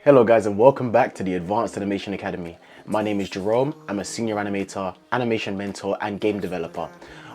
Hello guys and welcome back to the Advanced Animation Academy. My name is Jerome, I'm a senior animator, animation mentor and game developer.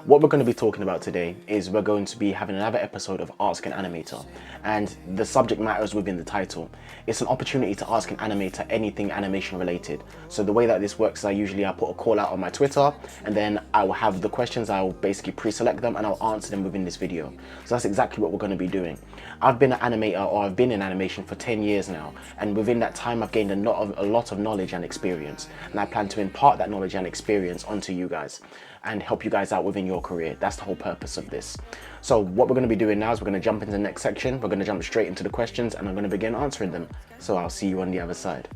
What we're going to be talking about today is we're going to be having another episode of Ask an Animator, and the subject matter is within the title. It's an opportunity to ask an animator anything animation related. So the way that this works is I put a call out on my Twitter, and then I will have the questions, I'll basically pre-select them and I'll answer them within this video. So that's exactly what we're going to be doing. I've been an animator, or I've been in animation for 10 years now, and within that time I've gained a lot of knowledge and experience, and I plan to impart that knowledge and experience onto you guys and help you guys out within your career. That's the whole purpose of this. So what we're going to be doing now is we're going to jump into the next section. We're going to jump straight into the questions and I'm going to begin answering them. So I'll see you on the other side.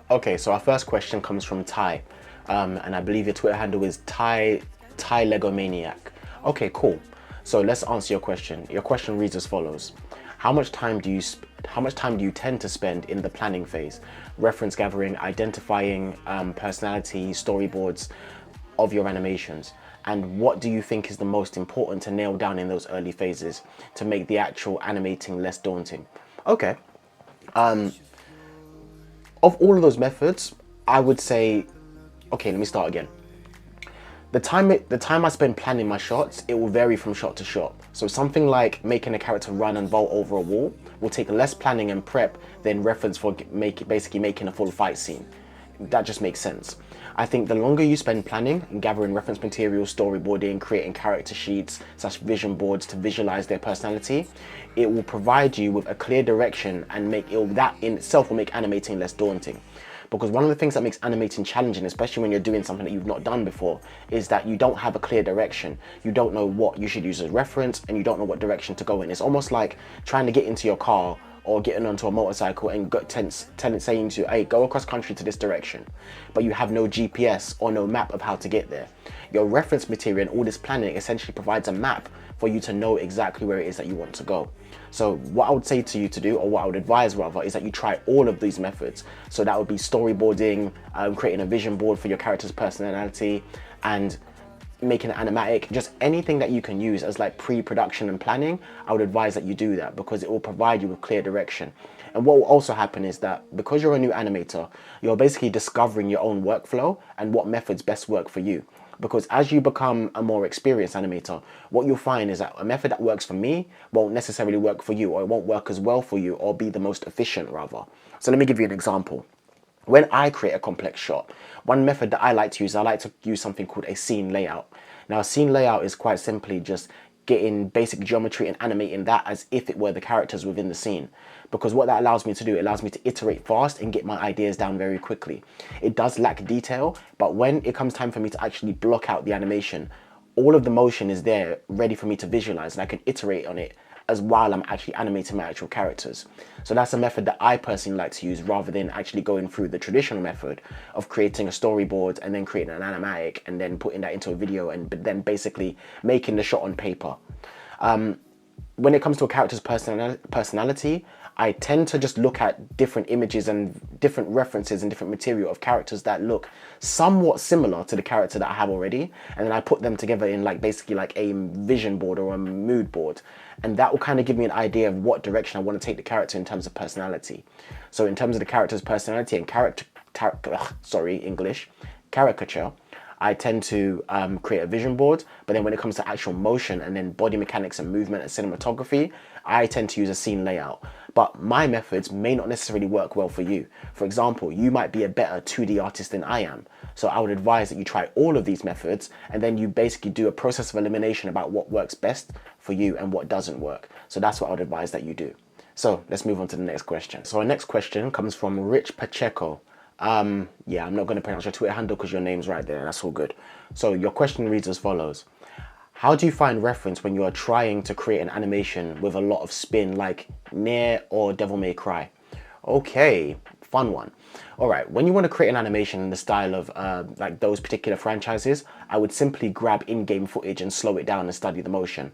Okay, so our first question comes from Ty, and I believe your Twitter handle is Ty Lego Maniac. Okay, cool. So let's answer your question. Your question reads as follows: How much time do you tend to spend in the planning phase, reference gathering, identifying personality, storyboards of your animations? And what do you think is the most important to nail down in those early phases to make the actual animating less daunting? Okay. Of all of those methods, I would say, okay, let me start again. The time I spend planning my shots, it will vary from shot to shot. So something like making a character run and vault over a wall will take less planning and prep than reference for basically making a full fight scene. That just makes sense. I think the longer you spend planning and gathering reference material, storyboarding, creating character sheets / vision boards to visualize their personality, it will provide you with a clear direction and that in itself will make animating less daunting. Because one of the things that makes animating challenging, especially when you're doing something that you've not done before, is that you don't have a clear direction. You don't know what you should use as reference and you don't know what direction to go in. It's almost like trying to get into your car or getting onto a motorcycle and saying to you, hey, go across country to this direction, but you have no GPS or no map of how to get there. Your reference material and all this planning essentially provides a map for you to know exactly where it is that you want to go. So what I would say to you to do, or what I would advise rather, is that you try all of these methods. So that would be storyboarding, creating a vision board for your character's personality, and making an animatic, just anything that you can use as like pre-production and planning. I would advise that you do that because it will provide you with clear direction. And what will also happen is that because you're a new animator, you're basically discovering your own workflow and what methods best work for you. Because as you become a more experienced animator, what you'll find is that a method that works for me won't necessarily work for you, or it won't work as well for you, or be the most efficient rather. So let me give you an example. When I create a complex shot, one method that I like to use something called a scene layout. Now, a scene layout is quite simply just getting basic geometry and animating that as if it were the characters within the scene. Because what that allows me to do, it allows me to iterate fast and get my ideas down very quickly. It does lack detail, but when it comes time for me to actually block out the animation, all of the motion is there ready for me to visualize, and I can iterate on it as while I'm actually animating my actual characters. So that's a method that I personally like to use rather than actually going through the traditional method of creating a storyboard and then creating an animatic and then putting that into a video and then basically making the shot on paper. When it comes to a character's personality, I tend to just look at different images and different references and different material of characters that look somewhat similar to the character that I have already, and then I put them together in basically like a vision board or a mood board, and that will kind of give me an idea of what direction I want to take the character in terms of personality. So in terms of the character's personality and caricature, I tend to create a vision board, but then when it comes to actual motion and then body mechanics and movement and cinematography, I tend to use a scene layout. But my methods may not necessarily work well for you. For example, you might be a better 2D artist than I am. So I would advise that you try all of these methods and then you basically do a process of elimination about what works best for you and what doesn't work. So that's what I would advise that you do. So let's move on to the next question. So our next question comes from Rich Pacheco. Yeah, I'm not going to pronounce your Twitter handle because your name's right there. That's all good. So your question reads as follows: How do you find reference when you are trying to create an animation with a lot of spin, like Nier or Devil May Cry? Okay, fun one. All right, when you want to create an animation in the style of like those particular franchises, I would simply grab in-game footage and slow it down and study the motion.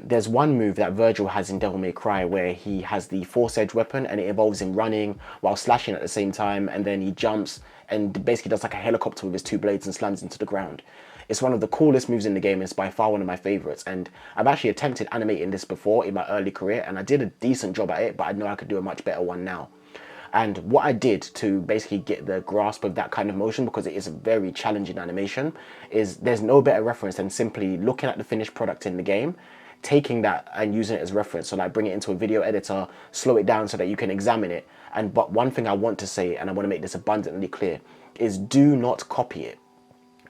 There's one move that Virgil has in Devil May Cry where he has the Force Edge weapon and it involves him running while slashing at the same time, and then he jumps and basically does like a helicopter with his two blades and slams into the ground. It's one of the coolest moves in the game. It's by far one of my favorites, and I've actually attempted animating this before in my early career, and I did a decent job at it, but I know I could do a much better one now. And what I did to basically get the grasp of that kind of motion, because it is a very challenging animation, is there's no better reference than simply looking at the finished product in the game, taking that and using it as reference. So like bring it into a video editor, slow it down so that you can examine it. But one thing I want to say, and I want to make this abundantly clear, is do not copy it.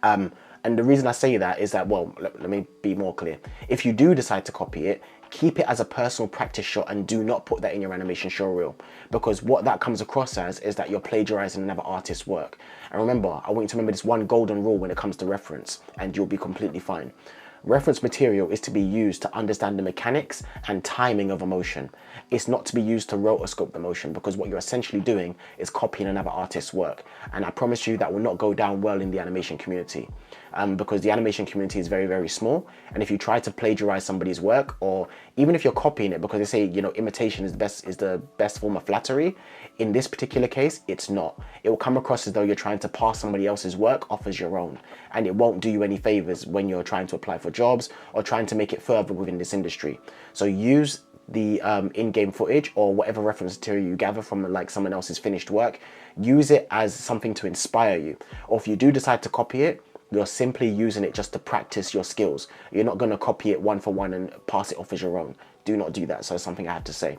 And the reason I say that is that, well, let me be more clear. If you do decide to copy it, keep it as a personal practice shot and do not put that in your animation show reel, because what that comes across as is that you're plagiarizing another artist's work. And remember, I want you to remember this one golden rule when it comes to reference, and you'll be completely fine. Reference material is to be used to understand the mechanics and timing of a motion. It's not to be used to rotoscope the motion, because what you're essentially doing is copying another artist's work. And I promise you that will not go down well in the animation community, because the animation community is very, very small. And if you try to plagiarize somebody's work, or even if you're copying it, because they say, you know, imitation is the best form of flattery, in this particular case, it's not. It will come across as though you're trying to pass somebody else's work off as your own, and it won't do you any favors when you're trying to apply for jobs or trying to make it further within this industry. So use the in-game footage or whatever reference material you gather from like someone else's finished work, use it as something to inspire you. Or if you do decide to copy it, you're simply using it just to practice your skills. You're not going to copy it one for one and pass it off as your own. Do not do that. So that's something I have to say.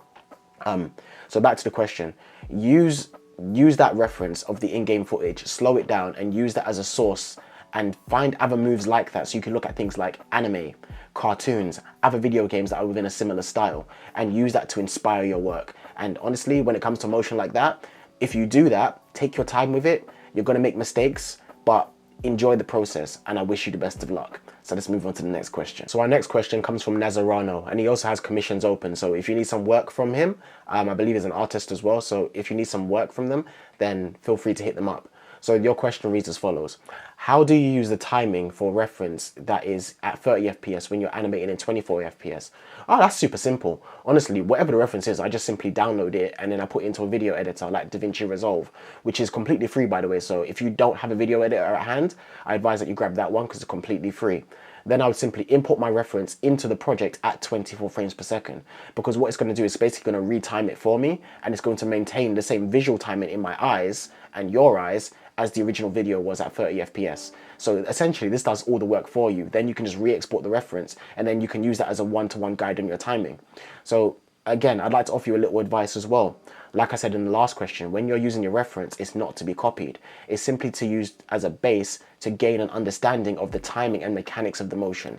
So back to the question. Use that reference of the in-game footage, slow it down and use that as a source, and find other moves like that, so you can look at things like anime, cartoons, other video games that are within a similar style, and use that to inspire your work. And honestly, when it comes to motion like that, if you do that, take your time with it. You're going to make mistakes, but enjoy the process, and I wish you the best of luck. So let's move on to the next question. So our next question comes from Nazarano, and he also has commissions open. So if you need some work from him, I believe he's an artist as well. So if you need some work from them, then feel free to hit them up. So your question reads as follows. How do you use the timing for reference that is at 30 FPS when you're animating in 24 FPS? Oh, that's super simple. Honestly, whatever the reference is, I just simply download it and then I put it into a video editor like DaVinci Resolve, which is completely free, by the way. So if you don't have a video editor at hand, I advise that you grab that one because it's completely free. Then I would simply import my reference into the project at 24 frames per second, because what it's going to do is basically going to retime it for me, and it's going to maintain the same visual timing in my eyes and your eyes as the original video was at 30 FPS. So essentially this does all the work for you. Then you can just re-export the reference, and then you can use that as a one-to-one guide on your timing. So again, I'd like to offer you a little advice as well. Like I said in the last question, when you're using your reference, it's not to be copied. It's simply to use as a base to gain an understanding of the timing and mechanics of the motion.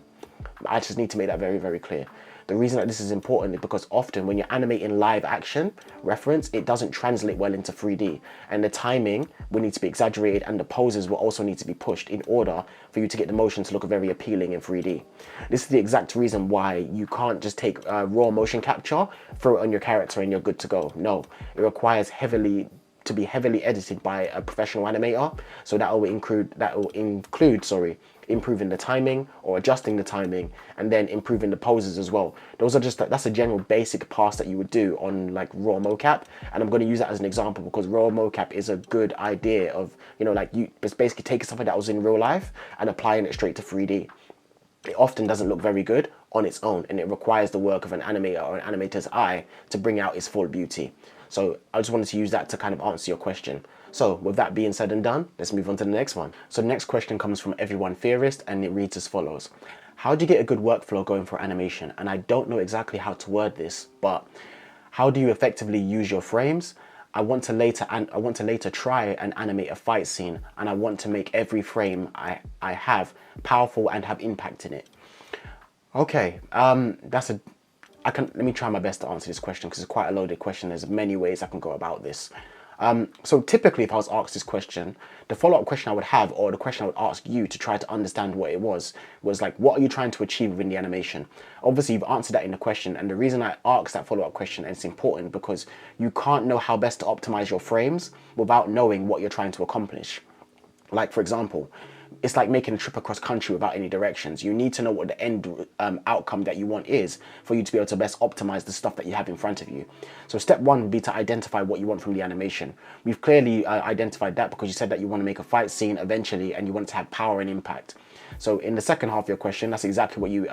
I just need to make that very, very clear. The reason that this is important is because often when you're animating live action reference, it doesn't translate well into 3D. And the timing will need to be exaggerated, and the poses will also need to be pushed in order for you to get the motion to look very appealing in 3D. This is the exact reason why you can't just take raw motion capture, throw it on your character and you're good to go. No, it requires to be heavily edited by a professional animator. So that will include improving the timing or adjusting the timing, and then improving the poses as well. That's a general basic pass that you would do on like raw mocap, and I'm going to use that as an example because raw mocap is a good idea of, you know, like you just basically taking something that was in real life and applying it straight to 3D. It often doesn't look very good on its own, and it requires the work of an animator or an animator's eye to bring out its full beauty. So I just wanted to use that to kind of answer your question. So with that being said and done, let's move on to the next one. So the next question comes from Everyone Theorist, and it reads as follows. How do you get a good workflow going for animation? And I don't know exactly how to word this, but how do you effectively use your frames? I want to later try and animate a fight scene, and I want to make every frame I have powerful and have impact in it. Okay, let me try my best to answer this question because it's quite a loaded question. There's many ways I can go about this. So typically if I was asked this question, the follow-up question I would have, or the question I would ask you to try to understand what it was like, what are you trying to achieve within the animation? Obviously you've answered that in the question, and the reason I asked that follow-up question, and it's important because you can't know how best to optimize your frames without knowing what you're trying to accomplish. Like for example, it's like making a trip across country without any directions. You need to know what the end outcome that you want is for you to be able to best optimize the stuff that you have in front of you. So step one would be to identify what you want from the animation. We've clearly identified that because you said that you want to make a fight scene eventually and you want it to have power and impact. So in the second half of your question, that's exactly what you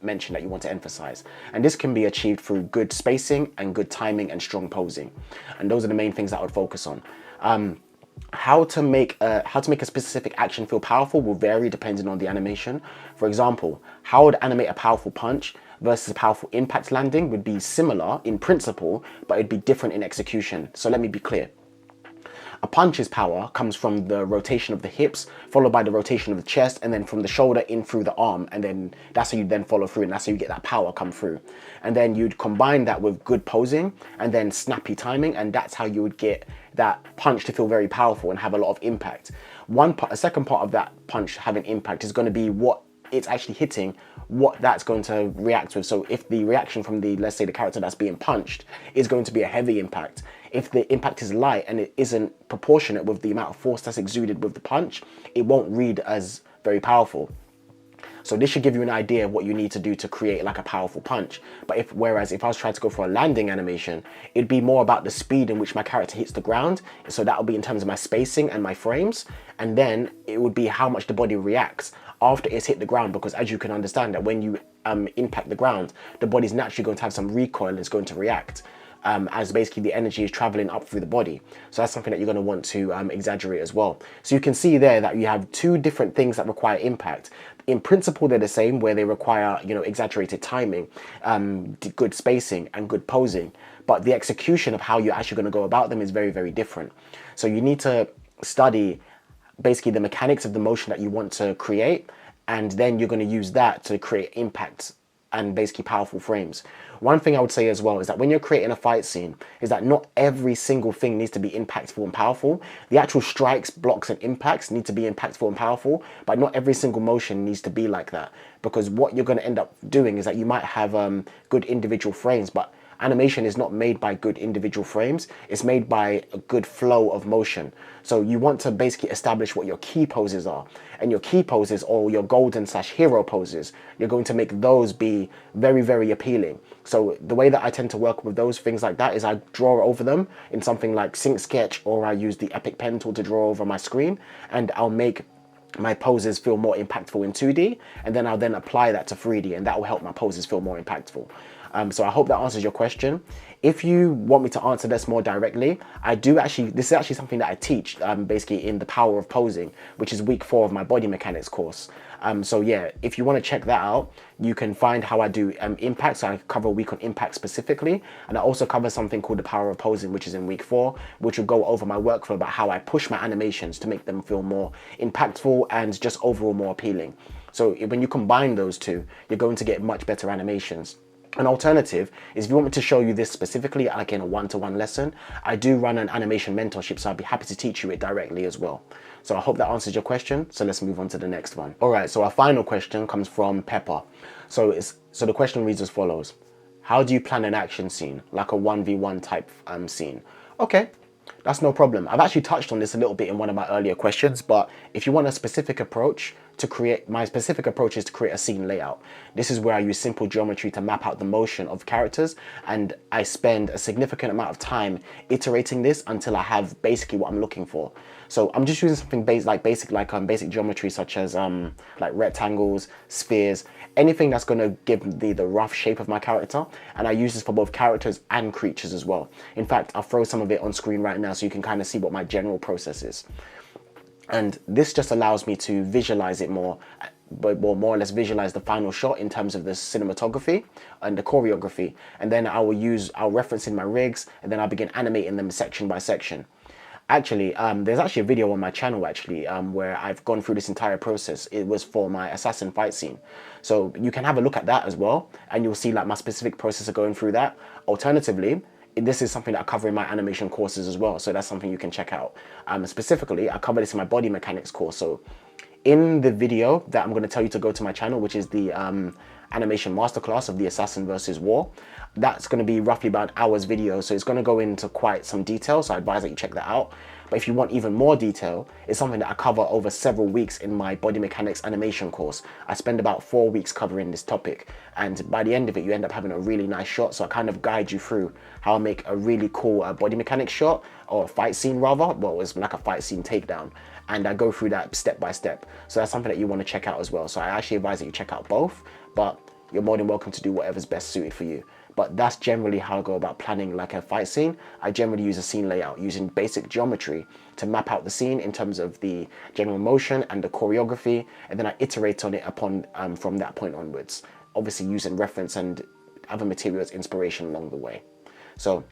mentioned that you want to emphasize. And this can be achieved through good spacing and good timing and strong posing. And those are the main things that I would focus on. How to make a specific action feel powerful will vary depending on the animation. For example, how I would animate a powerful punch versus a powerful impact landing would be similar in principle, but it'd be different in execution. So let me be clear. A punch's power comes from the rotation of the hips, followed by the rotation of the chest, and then from the shoulder in through the arm, and then that's how you then follow through, and that's how you get that power come through. And then you'd combine that with good posing and then snappy timing, and that's how you would get that punch to feel very powerful and have a lot of impact. A second part of that punch having impact is going to be what it's actually hitting, what that's going to react with. So if the reaction from let's say the character that's being punched is going to be a heavy impact, if the impact is light and it isn't proportionate with the amount of force that's exuded with the punch, it won't read as very powerful. So this should give you an idea of what you need to do to create like a powerful punch. But whereas if I was trying to go for a landing animation, it'd be more about the speed in which my character hits the ground. So that would be in terms of my spacing and my frames. And then it would be how much the body reacts after it's hit the ground, because as you can understand that when you impact the ground, the body's naturally going to have some recoil and it's going to react. As basically the energy is traveling up through the body. So that's something that you're going to want to exaggerate as well. So you can see there that you have two different things that require impact. In principle, they're the same, where they require, exaggerated timing, good spacing and good posing. But the execution of how you're actually going to go about them is very, very different. So you need to study basically the mechanics of the motion that you want to create, and then you're going to use that to create impact and basically powerful frames. One thing I would say as well is that when you're creating a fight scene, is that not every single thing needs to be impactful and powerful. The actual strikes, blocks, and impacts need to be impactful and powerful, but not every single motion needs to be like that. Because what you're going to end up doing is that you might have good individual frames, but animation is not made by good individual frames. It's made by a good flow of motion. So you want to basically establish what your key poses are. And your key poses, or your golden/hero poses, you're going to make those be very, very appealing. So the way that I tend to work with those things like that is I draw over them in something like Sync Sketch, or I use the Epic Pen tool to draw over my screen, and I'll make my poses feel more impactful in 2D, and then I'll apply that to 3D, and that will help my poses feel more impactful. So I hope that answers your question. If you want me to answer this more directly, this is actually something that I teach basically in the Power of Posing, which is week 4 of my body mechanics course. So yeah, if you want to check that out, you can find how I do impact. So I cover a week on impact specifically, and I also cover something called the Power of Posing, which is in week 4, which will go over my workflow about how I push my animations to make them feel more impactful and just overall more appealing. So when you combine those two, you're going to get much better animations. An alternative is if you want me to show you this specifically, like in a one-to-one lesson, I do run an animation mentorship, so I'd be happy to teach you it directly as well. So I hope that answers your question. So let's move on to the next one. All right, so our final question comes from Pepper. So the question reads as follows. How do you plan an action scene, like a 1v1 type scene? Okay, that's no problem. I've actually touched on this a little bit in one of my earlier questions, but if you want a specific approach to create, my specific approach is to create a scene layout. This is where I use simple geometry to map out the motion of characters, and I spend a significant amount of time iterating this until I have basically what I'm looking for. So I'm just using something basic geometry, such as like rectangles, spheres, anything that's going to give me the rough shape of my character. And I use this for both characters and creatures as well. In fact, I'll throw some of it on screen right now so you can kind of see what my general process is. And this just allows me to visualize it more, but more or less visualize the final shot in terms of the cinematography and the choreography. And then I'll reference in my rigs, and then I'll begin animating them section by section. Actually, there's actually a video on my channel where I've gone through this entire process. It was for my assassin fight scene. So you can have a look at that as well, and you'll see like my specific process of going through that. Alternatively, this is something that I cover in my animation courses as well, so that's something you can check out. Specifically, I cover this in my body mechanics course. So in the video that I'm going to tell you to go to my channel, which is the animation masterclass of the Assassin versus War. That's going to be roughly about an hour's video, so it's going to go into quite some detail, so I advise that you check that out. But if you want even more detail, it's something that I cover over several weeks in my body mechanics animation course. I spend about 4 weeks covering this topic, and by the end of it, you end up having a really nice shot. So I kind of guide you through how I make a really cool body mechanics shot, or a fight scene rather. Well, it's like a fight scene takedown, and I go through that step by step. So that's something that you want to check out as well. So I actually advise that you check out both, but you're more than welcome to do whatever's best suited for you. But that's generally how I go about planning like a fight scene. I generally use a scene layout using basic geometry to map out the scene in terms of the general motion and the choreography, and then I iterate on it upon from that point onwards, obviously using reference and other materials inspiration along the way. So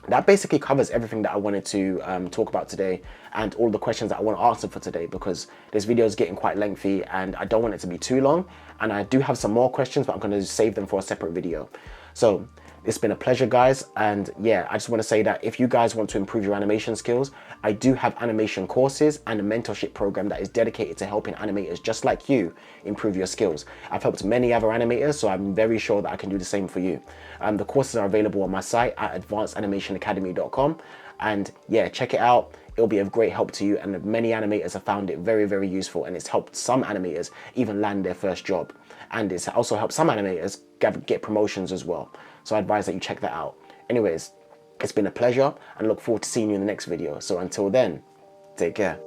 that basically covers everything that I wanted to talk about today, and all the questions that I want to answer for today, because this video is getting quite lengthy and I don't want it to be too long. And I do have some more questions, but I'm going to save them for a separate video. So it's been a pleasure, guys. And yeah, I just want to say that if you guys want to improve your animation skills, I do have animation courses and a mentorship program that is dedicated to helping animators just like you improve your skills. I've helped many other animators, so I'm very sure that I can do the same for you. The courses are available on my site at advancedanimationacademy.com. And yeah, check it out. It'll be of great help to you, and many animators have found it very, very useful, and it's helped some animators even land their first job. And it's also helped some animators get promotions as well. So I advise that you check that out. Anyways, it's been a pleasure, and look forward to seeing you in the next video. So until then, take care.